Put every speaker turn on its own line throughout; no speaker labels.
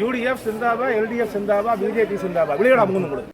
UDF സിന്ദാബാദ്, LDF സിന്ദാബാദ്, BJP സിന്ദാബാദ്. വിളിയടാ മൂന്നും കൂടെ.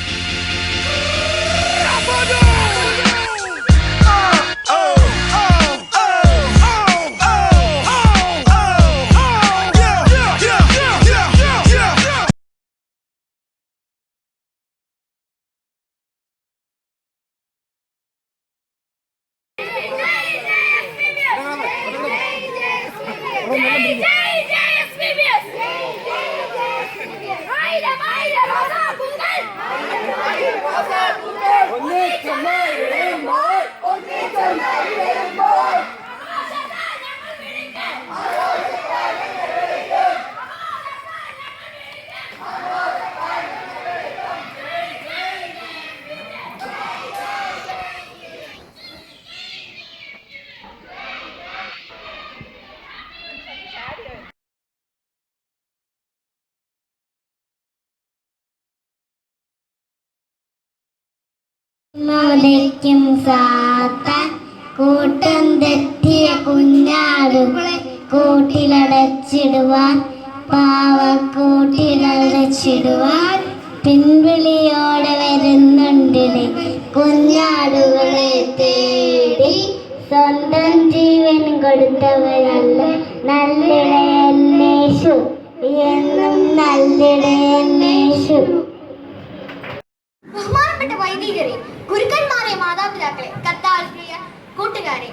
ും സാത്താൻ കൂട്ടം തെറ്റിയ കുഞ്ഞാടുകളെ കൂട്ടിലടച്ചിടുവാൻ പാവക്കൂട്ടിലടച്ചിടുവാൻ പിൻവിളിയോടെ വരുന്നുണ്ടിലെ കുഞ്ഞാടുകളെ തേടി സ്വന്തം ജീവൻ കൊടുത്തവരല്ല നല്ലിടയന്നേശു എന്നും നല്ലിടയന്നേശു.
ബഹുമാനപ്പെട്ട വൈദികരെ, ഗുരുക്കന്മാരെ, മാതാപിതാക്കളെ, കർത്താവിന്റെ കൂട്ടുകാരെ,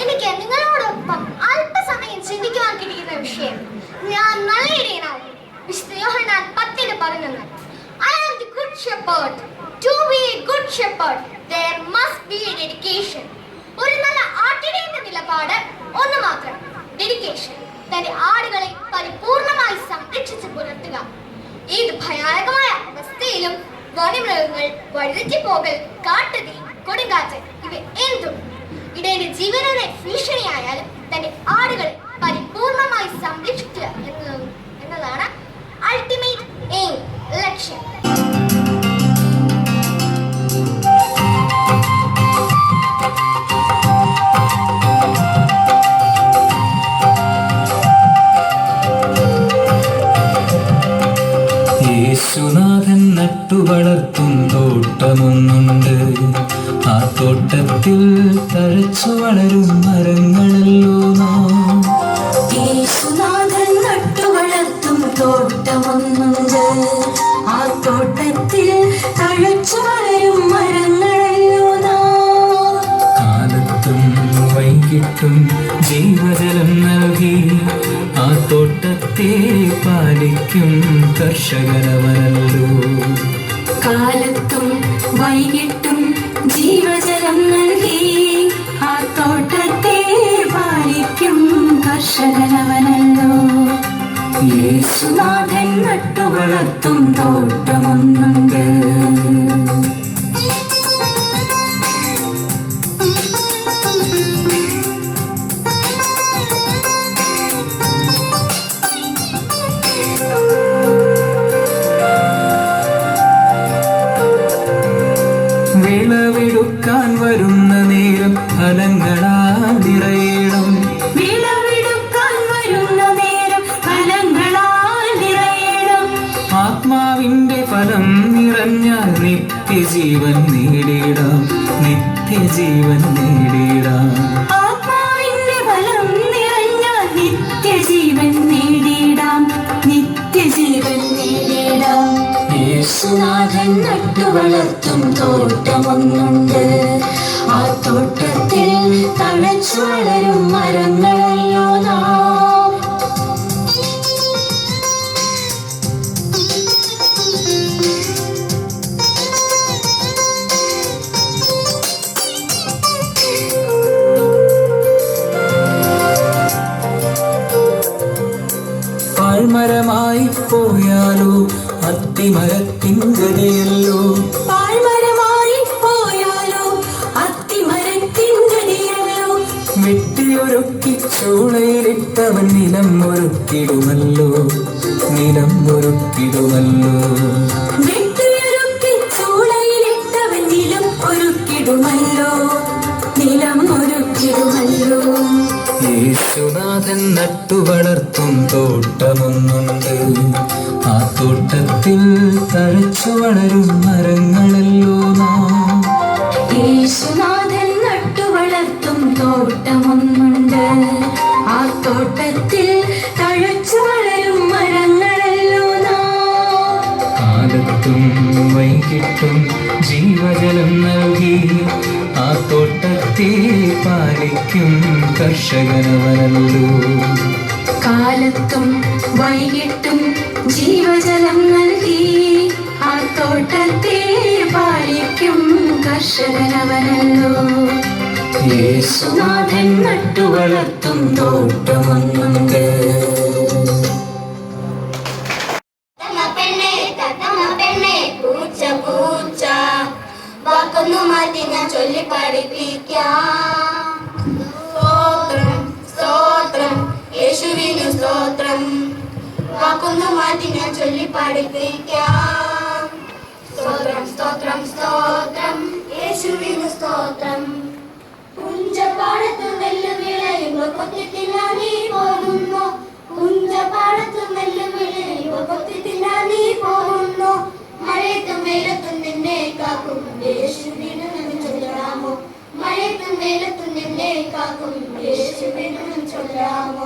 എനിക്ക് നിങ്ങളോടൊപ്പം അല്പസമയം ചിന്തിക്കുവാൻ കിട്ടിയിരുന്ന വിഷയം ഞാൻ നല്ല ഇടയനാകും. വിശുദ്ധ യോഹന്നാൻ 10:11. I am the good shepherd. To be a good shepherd, there must be a dedication. ഒരു നല്ല ആട്ടിടയന്റെ നിലപാട് ഒന്ന് മാത്രം, ഡെഡിക്കേഷൻ. തന്റെ ആടുകളെ പരിപൂർണമായി സംരക്ഷിച്ച് പുലർത്തുക. ഏത് ഭയാനകമായ അവസ്ഥയിലും വന്യമൃഗങ്ങൾ, വഴിതെറ്റിപ്പോകൽ, കാട്ടുതീ, കൊടുങ്കാറ്റ് ഇവ എന്തും ഇടയന്റെ ജീവനെ ഭീഷണിയായാലും തന്റെ ആടുകളെ പരിപൂർണമായി സംരക്ഷിക്കുക എന്നതാണ് അൾട്ടിമേറ്റ് എയിം, ലക്ഷ്യം.
യേശുനാഥൻ നട്ടുവളർത്തും തോട്ടമൊന്നുണ്ട്. ആ തോട്ടത്തിൽ തഴച്ചു വളരും മരങ്ങളല്ലോ നാം.
യേശുനാഥൻ നട്ടുവളർത്തും തോട്ടമൊന്നുണ്ട്. ആ തോട്ടത്തിൽ തഴച്ചു വളരും മരങ്ങളല്ലോ നാം.
കാലത്തും വൈകിട്ടും ജീവജലം നൽകി ആ തോട്ടത്തെ പാലിക്കും കർഷകനവനല്ലോ.
കാലത്തും വൈകിട്ടും ജീവജലം നൽകി ആ തോട്ടത്തെ പാലിക്കും കർഷകനവനല്ലോ. യേശുനാഥൻ നട്ടുവളർത്തും തോട്ടമൊന്നുണ്ട്.
വിളവെടുക്കാൻ വരുന്ന നേരം ഫലങ്ങളാൽ നിറയണം.
വിളവെടുക്കാൻ വരുന്ന നേരം ഫലങ്ങളാൽ നിറയണം.
ആത്മാവിന്റെ ഫലം നിറഞ്ഞാൽ നിത്യജീവൻ നേടിടാം, നിത്യജീവൻ നേടിടാം.
ആത്മാവിന്റെ ഫലം നിറഞ്ഞാൽ നിത്യജീവൻ നേടിടാം, നിത്യജീവൻ നേടിടാം. യേശുനാഥൻ നട്ടുവളർത്തും തോട്ടമൊന്നുണ്ട്. ആ തോട്ടത്തിൽ തഴച്ചു വളരും മരങ്ങളല്ലോ നാം.
പാഴ്മരമായി പോയാലോ അത്തിമരത്തിൻ ഗതിയല്ലോ.
പാഴ്മരമായി പോയാലോ അത്തിമരത്തിൻ ഗതിയല്ലോ.
വെട്ടിയൊരുക്കി ചൂളയിലിട്ടവൻ നിലം ഒരുക്കിടുമല്ലോ, നിലം ഒരുക്കിടുമല്ലോ.
വെട്ടിയൊരുക്കി ചൂളയിലിട്ടവൻ നിലം ഒരുക്കിടുമല്ലോ, നിലം ഒരുക്കിടുമല്ലോ.
യേശു യേശുനാഥൻ നട്ടുവളർത്തും തോട്ടമൊന്നുണ്ട്. ആ തോട്ടത്തിൽ തഴച്ചു വളരും മരങ്ങളല്ലോ നാം.
യേശുനാഥൻ നട്ടുവളർത്തും തോട്ടമൊന്നുണ്ട്. ആ തോട്ടത്തിൽ തഴച്ചു വളരും മരങ്ങളല്ലോ നാം.
കാലത്തും വൈകിട്ടും ജീവജലം നൽകി ആ തോട്ടത്തെ പാലിക്കും കർഷകനവനല്ലോ.
കാലത്തും വൈകിട്ടും ജീവജലം നൽകി ആ തോട്ടത്തെ പാലിക്കും കർഷകനവനല്ലോ. യേശുനാഥൻ നട്ടുവളർത്തും തോട്ടമൊന്നുണ്ട്.
വാക്കൊന്നു മാറ്റി ഞാൻ ചൊല്ലി പഠിപ്പിക്കാം. സ്തോത്രം സ്തോത്രം യേശുവിനു സ്തോത്രം. വാക്കൊന്നു മാറ്റി ഞാൻ ചൊല്ലി പഠിപ്പിക്കാം. സ്തോത്രം സ്തോത്രം സ്തോത്രം യേശുവിനു സ്തോത്രം. പുഞ്ചപാടത്ത് നെല്ല് വിളയുമ്പോൾ കൊത്തി തിന്നാൻ നീ പോകുന്നു. പുഞ്ചപാടത്ത് നെല്ല് വിളയുമ്പോൾ കൊത്തി തിന്നാൻ നീ പോകുന്നു. മഴയത്തും വെയിലത്തും നിന്നെ കാക്കും യേശുവിനു ചൊല്ലാമോ. മഴയത്തും വെയിലത്തും നിന്നെ കാക്കും യേശുവിനു ചൊല്ലാമോ.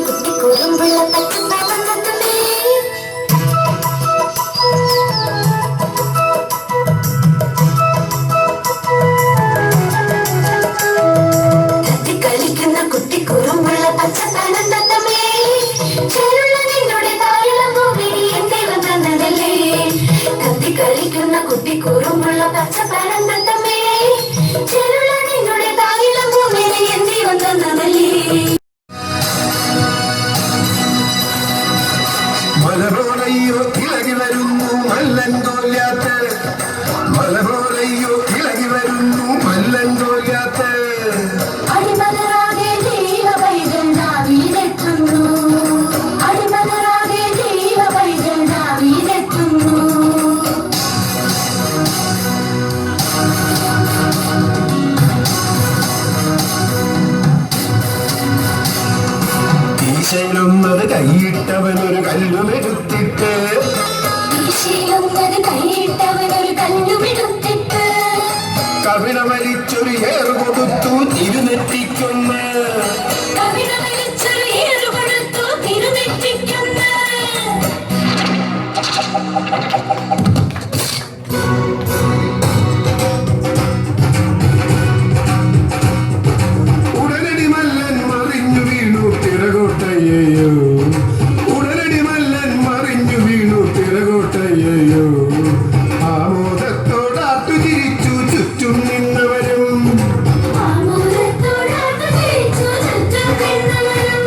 കുട്ടി കുറുമ്പുള്ള പച്ചപ്പാവന്നേ കളിക്കുന്ന കുട്ടി കുറുമ്പുള്ള പച്ചപ്പാനന്ദമേ. കളിക്കുന്ന കുട്ടി കുറുമ്പുള്ള പച്ചപ്പാനന്ദമേ. ചെറുള്ള നിന്നുടെ തായിളം ഭൂമിയെ എന്തി വന്നതല്ലേ.
മലപോലയ്യോ ഇളകി വരുന്നു മല്ലൻ തോല്ലാത്ത്. മലപോലയ്യോ ഇളകി വരുന്നു മല്ലൻ തോല്ലാത്ത്.
അടിമലരാകെ ദൈവവൈദ്യൻ ദാവീദെത്തുന്നു. അടിമലരാകെ ദൈവവൈദ്യൻ ദാവീദെത്തുന്നു.
ഈശയിലൊന്നത് കൈയിട്ടവനൊരു കല്ലുമെടുത്തിട്ട്.
ഈശയിലൊന്നത് കൈയിട്ടവനൊരു കല്ലുമെടുത്തിട്ട്.
കവിണ വലിച്ചൊരു ഏറ് കൊടുത്തു തിരുനെറ്റിക്കുന്ന.
കവിത വലിച്ചൊരു ഏറ് കൊടുത്തു തിരുനെറ്റിക്കുന്ന.
ഉടനടി മല്ലൻ മറിഞ്ഞു വീണു തിരകോട്ടയ്യോ. ഉടനടി മല്ലൻ മറിഞ്ഞു വീണു തിരകോട്ടയ്യോ. ആമോദത്തോടാത്തു ചിരിച്ചു ചുറ്റും നിന്നവരും.
ആമോദത്തോടാത്തു ചിരിച്ചു ചുറ്റും നിന്നവരും.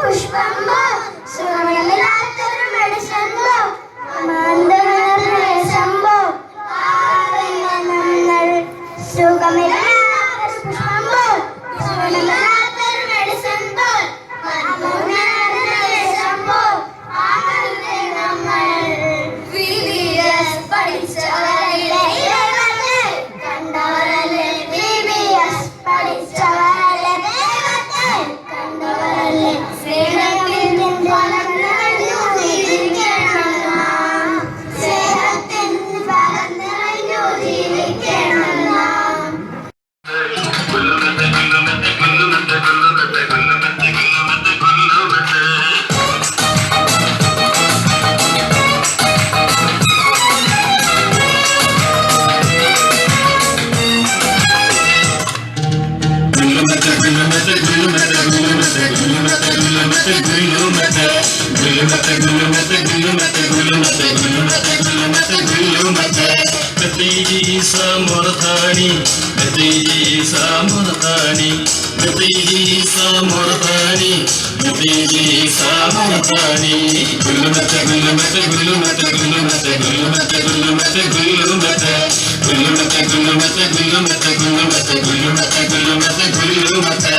പുഷ്പമ്പോ സുഖമില്ലാത്തൊരു മെഡിസമ്പോ സുഖമില്ലാത്തൊരു പുഷ്പമ്പോ സുഖമില്ലാത്തൊരു മെഡിസമ്പോ പഠിച്ചവരല്ലേ കണ്ടവരല്ലേ. VVS പഠിച്ചവരല്ലേ കണ്ടവരല്ലേ. സ്നേഹത്തിൻ ഫലം നിറഞ്ഞു ജീവിക്കണം നാം. സ്നേഹത്തിൻ ഫലം നിറഞ്ഞു ജീവിക്കണം നാം.
Samurthani, Natiji Samurthani, Natiji Samurthani, Natiji Samurthani, Gulumata, Gulumata, Gulumata, Gulumata, Gulumata, Gulumata, Gulumata, Gulumata, Gulumata, Gulumata, Gulumata, Gulumata, Gulumata, Gulumata.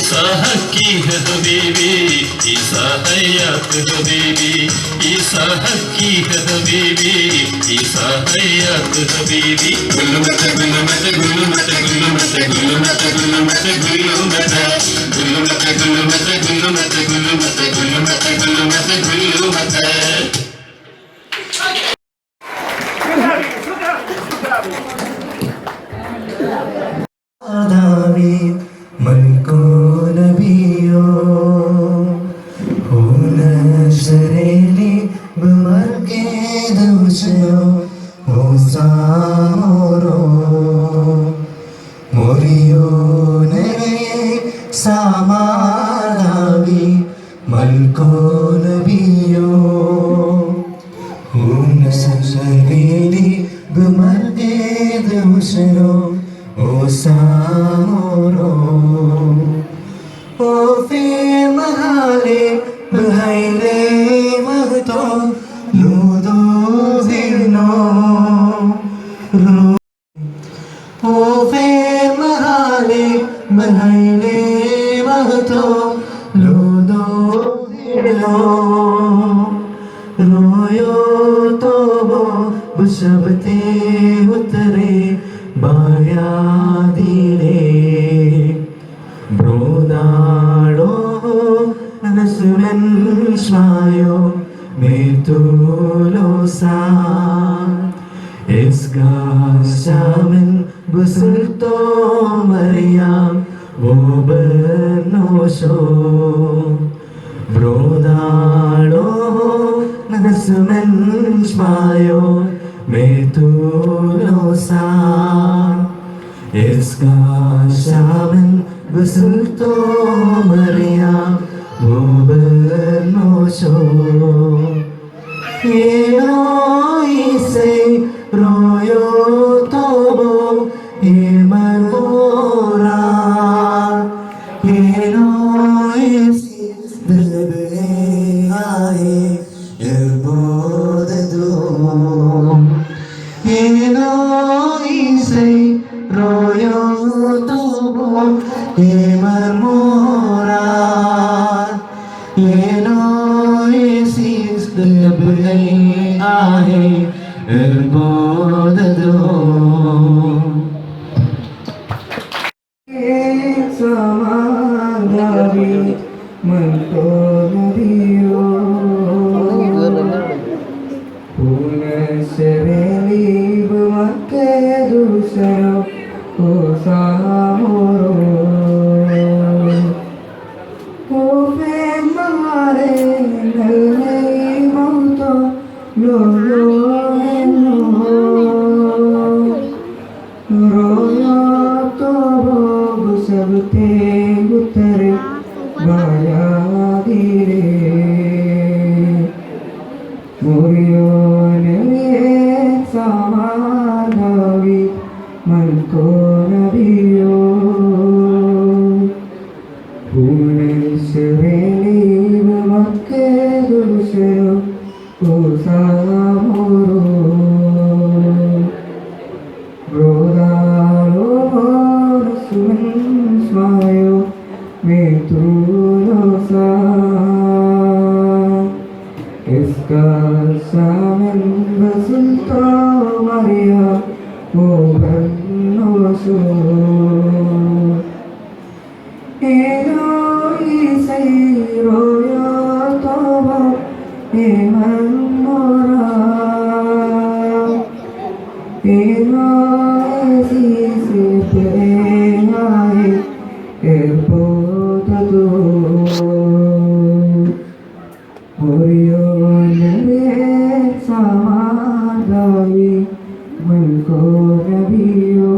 ईसा हकी है हबीबी ईसा हयात हबीबी ईसा हकी है हबीबी ईसा हयात हबीबी गुलमत गुलमत गुलमत गुलमत गुलमत गुलमत गुलमत गुलमत गुलमत गुलमत गुलमत गुलमत गुलमत गुलमत
आदावी मन को नबियो हो नजरेली बमर के दूसरो हो सामोरो मोरियो नरे सामादावी मन को नबियो हो नजरेली बमर के दूसरो O Samoro O Fir Mahale Bhaile Mahto Ludo Zirno O Fir Mahale Bhaile Mahto Ludo Zirno Royo Tobo Bushabte Uttare Bayadile Brodado Nasumen Shmayo Metulosa Esga Shaman Busulto Mariam Wobernosho Brodado Nasumen Shmayo Metulosa Esga Shaman Busulto Mariam Wobernosho Eloise Royo Tobo Emarora Eloise Delbeae Elbodado Eloise Royo Tobo Emarora Eloise Delbeae Elbodado Samadavi Manto Nabiyo Puneseveli Bhumake Dusaro O Samoro O Femare Nalei Mauto Lolo Eno Royo Tobo Busabte Uttare Bayadire Morio Nere Samadavi Manko Nabiyo Puneseveli Bhumake Dusaro O Samoro Brodalo Nasumen Shmayo Metulosa Esga Shaman Busulto Mariam Wobernosho Eloise Royo Tobo Emarora Eloise Delbeae Elbodado Morio Nere Samadavi Manko Nabiyo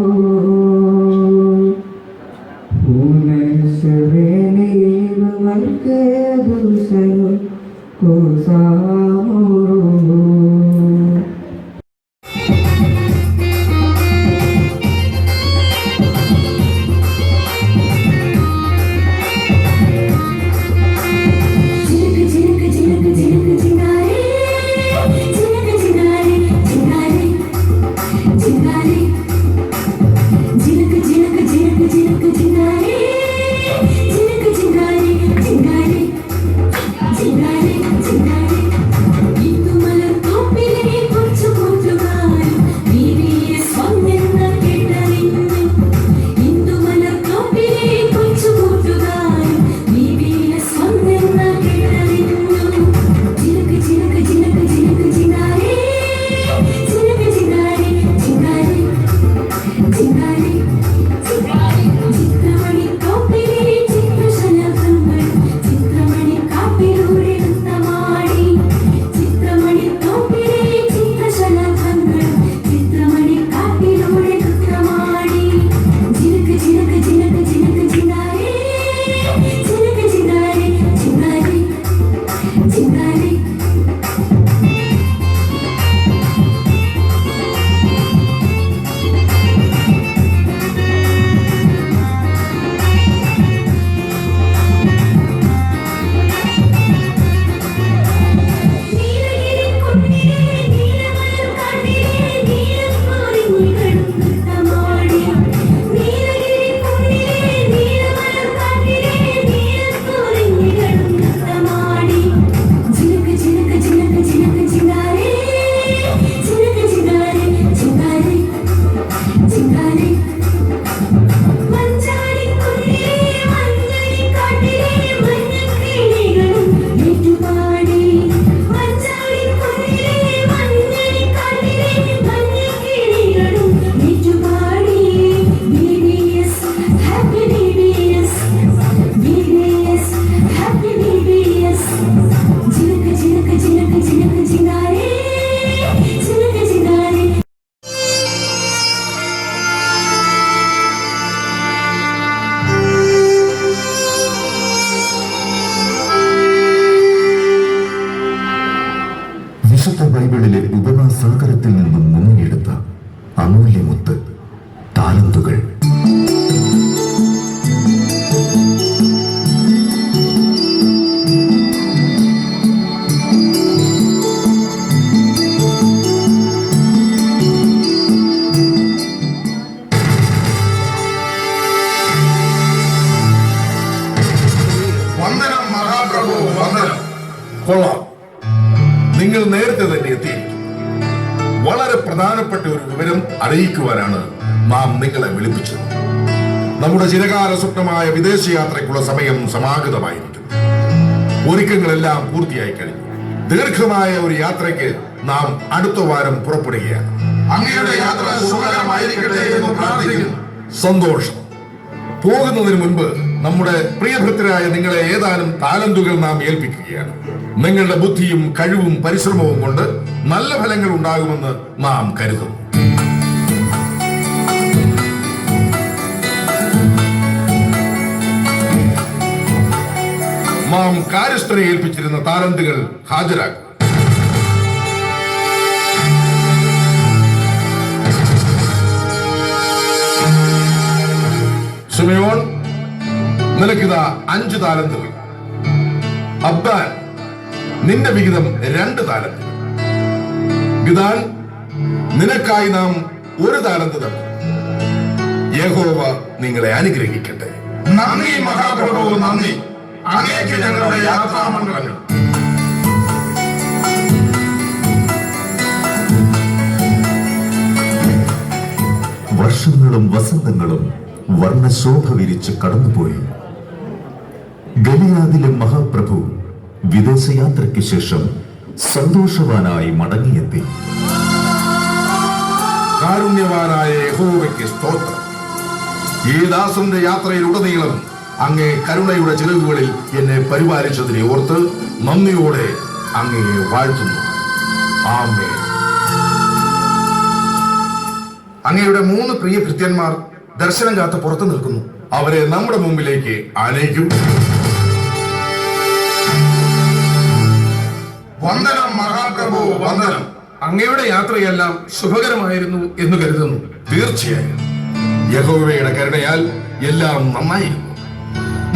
ബൈബിളിലെ ഉപമാസാഗരത്തിൽ നിന്നും മുങ്ങിയെടുത്ത അമൂല്യമുത്ത് താലന്തുകൾ.
വന്ദനം മഹാപ്രഭു, വന്ദനം.
കൊള്ളാം, നിങ്ങൾ നേരത്തെ തന്നെ എത്തിയിരിക്കും. വളരെ പ്രധാനപ്പെട്ട ഒരു വിവരം അറിയിക്കുവാനാണ് നാം നിങ്ങളെ വിളിപ്പിച്ചത്. നമ്മുടെ ചിരകാല സ്വപ്നമായ വിദേശയാത്രയ്ക്കുള്ള സമയം സമാഗതമായിരിക്കുന്നു. ഒരുക്കങ്ങളെല്ലാം പൂർത്തിയായി കഴിഞ്ഞു. ദീർഘമായ ഒരു യാത്രയ്ക്ക് നാം അടുത്ത വാരം പുറപ്പെടുകയാണ്.
അങ്ങയുടെ യാത്ര സുഖകരമായിരിക്കട്ടെ എന്ന് പ്രാർത്ഥിക്കുന്നു.
സന്തോഷം. പോകുന്നതിന് മുൻപ് നമ്മുടെ പ്രിയഭൃത്തരായ നിങ്ങളെ ഏതാനും താലന്തുകൾ നാം ഏൽപ്പിക്കുകയാണ്. നിങ്ങളുടെ ബുദ്ധിയും കഴിവും പരിശ്രമവും കൊണ്ട് നല്ല ഫലങ്ങൾ ഉണ്ടാകുമെന്ന് നാം കരുതുന്നു. നാം കാര്യസ്ഥനെ ഏൽപ്പിച്ചിരുന്ന താലന്തുകൾ ഹാജരാക്കും. ശിമയോൻ, നിനക്കിതാ 5 താലന്തുകൾ. അബ്ബാൻ, നിന്റെ വിഹിതം 2 താലന്ത്. ഗിദാൻ, നിനക്കായി നാം 1 താലന്ത് തന്നു. യഹോവ നിങ്ങളെ അനുഗ്രഹിക്കട്ടെ.
നന്ദി മഹാപ്രഭു, നന്ദി. അങ്ങേക്ക് ഞങ്ങളുടെ യാത്രാമംഗളങ്ങൾ.
വർഷങ്ങളും വസന്തങ്ങളും വർണ്ണശോഭ വിരിച്ച് കടന്നുപോയി. ഗലിയാദിലെ മഹാപ്രഭു വിദേശയാത്രയ്ക്ക് ശേഷം സന്തോഷവാനായി മടങ്ങിയെത്തി.
കാരുണ്യവാനായ യഹോവയ്ക്ക് സ്തോത്രം. ഈ ദാസന്റെ യാത്രയിലുടനീളം അങ്ങേ കരുണയുടെ ചിറകുകളിൽ എന്നെ പരിപാലിച്ചതിനെ ഓർത്ത് നന്ദിയോടെ അങ്ങയെ വാഴ്ത്തുന്നു. ആമേൻ.
അങ്ങയുടെ 3 പ്രിയ ഭൃത്യന്മാർ ദർശനം കാത്ത് പുറത്തു നിൽക്കുന്നു.
അവരെ നമ്മുടെ മുമ്പിലേക്ക് ആനയിക്കും.
വന്ദനം മഹാപ്രഭു, വന്ദനം.
അങ്ങയുടെ യാത്രയെല്ലാം ശുഭകരമായിരുന്നു എന്ന് കരുതുന്നു.
തീർച്ചയായും യഹോവയുടെ കരുണയാൽ എല്ലാം നന്നായിരുന്നു.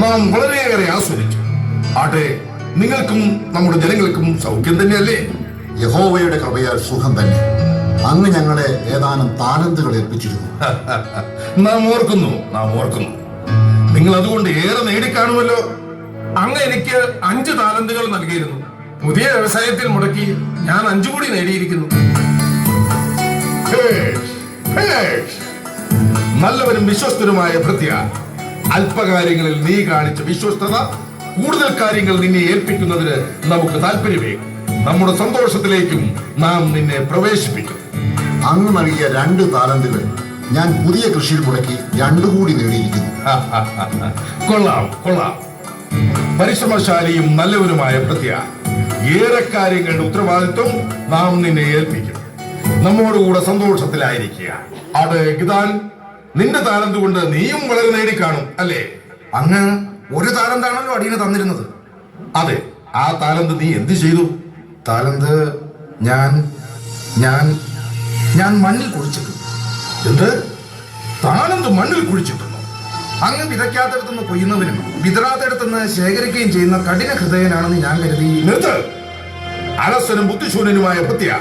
നാം വളരെയേറെ ആസ്വദിച്ചു. ആട്ടെ, നിങ്ങൾക്കും നമ്മുടെ ജനങ്ങൾക്കും സൗഖ്യം തന്നെയല്ലേ?
യഹോവയുടെ കൃപയാൽ സുഖം തന്നെ. അങ്ങ് ഞങ്ങളെ ഏതാനും താലന്തുകൾ ഏൽപ്പിച്ചിരുന്നു.
നാം ഓർക്കുന്നു. നിങ്ങൾ അതുകൊണ്ട് ഏറെ നേടിക്കാണുമല്ലോ.
അങ്ങ് എനിക്ക് 5 താലന്തുകൾ നൽകിയിരുന്നു. പുതിയ വ്യവസായത്തിൽ മുടക്കി ഞാൻ 5 കൂടി നേടിയിരിക്കുന്നു.
നല്ലവരും വിശ്വസ്തനുമായ ഭൃത്യ, അല്പകാര്യങ്ങളിൽ നീ കാണിച്ച വിശ്വസ്തത കൂടുതൽ കാര്യങ്ങൾ നിന്നെ ഏൽപ്പിക്കുന്നതിന് നമുക്ക് താല്പര്യമേ. നമ്മുടെ സന്തോഷത്തിലേക്കും നാം നിന്നെ പ്രവേശിപ്പിക്കും.
അങ്ങ് നൽകിയ 2 താലന്തുകൾ ഞാൻ പുതിയ കൃഷിയിൽ മുടക്കി 2 കൂടി നേടിയിരിക്കുന്നു.
കൊള്ളാം. പരിശ്രമശാലിയും നല്ലവരുമായ ഭൃത്യ, ഏറെ കാര്യങ്ങളുടെ ഉത്തരവാദിത്വം നാം നിന്നെ ഏൽപ്പിക്കും. നമ്മോടുകൂടെ സന്തോഷത്തിലായിരിക്കുക. അത് ഗിദാൻ, നിന്റെ താലന്ത് കൊണ്ട് നീയും വളരെ നേടിക്കാണും അല്ലേ?
അങ്ങ് 1 താലന്താണല്ലോ അടിയന് തന്നിരുന്നത്.
അതെ, ആ താലന്ത് നീ എന്ത് ചെയ്തു?
താലന്ത് ഞാൻ മണ്ണിൽ കുഴിച്ചിട്ടു.
എന്ത്? താലന്ത് മണ്ണിൽ കുഴിച്ചിട്ടുണ്ടോ?
അങ്ങ് വിതയ്ക്കാത്തടത്തുനിന്ന് കൊയ്യുന്നവനും വിതറാത്തടത്തുനിന്ന് ശേഖരിക്കുകയും ചെയ്യുന്ന കഠിന ഹൃദയനാണെന്ന് ഞാൻ കരുതി.
നിർത്ത്. അലസനും ബുദ്ധിശൂന്യനുമായ ഭൃത്യ,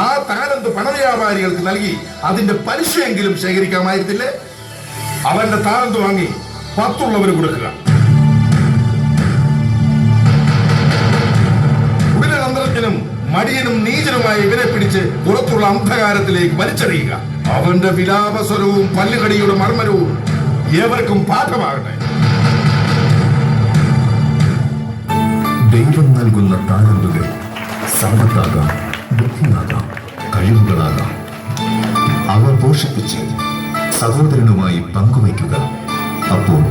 ആ താലന്ത് പണവ്യാപാരികൾക്ക് നൽകി അതിന്റെ പലിശയെങ്കിലും ശേഖരിക്കാമായിരുന്നില്ലേ? അവന്റെ താലന്ത് വാങ്ങി 10 ഉള്ളവന് കൊടുക്കുക. ഉടനന്തരത്തിനും മടിയനും നീചനുമായ ഇവനെ പിടിച്ച് പുറത്തുള്ള അന്ധകാരത്തിലേക്ക് വലിച്ചെറിയുക. അവന്റെ വിലാപസ്വരവും പല്ലുകടിയുടെ മർമ്മരവും ഏവർക്കും പാഠമാകട്ടെ.
ദൈവം നൽകുന്ന താലന്തുകൾ സമ്പത്താകാം, ബുദ്ധിയാകാം, കഴിവുകളാകാം. അവ പോഷിപ്പിച്ച് സഹോദരനുമായി പങ്കുവയ്ക്കുക. അപ്പോൾ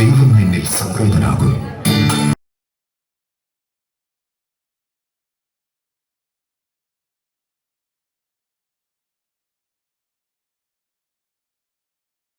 ദൈവം നിന്നിൽ സംപ്രീതനാകും.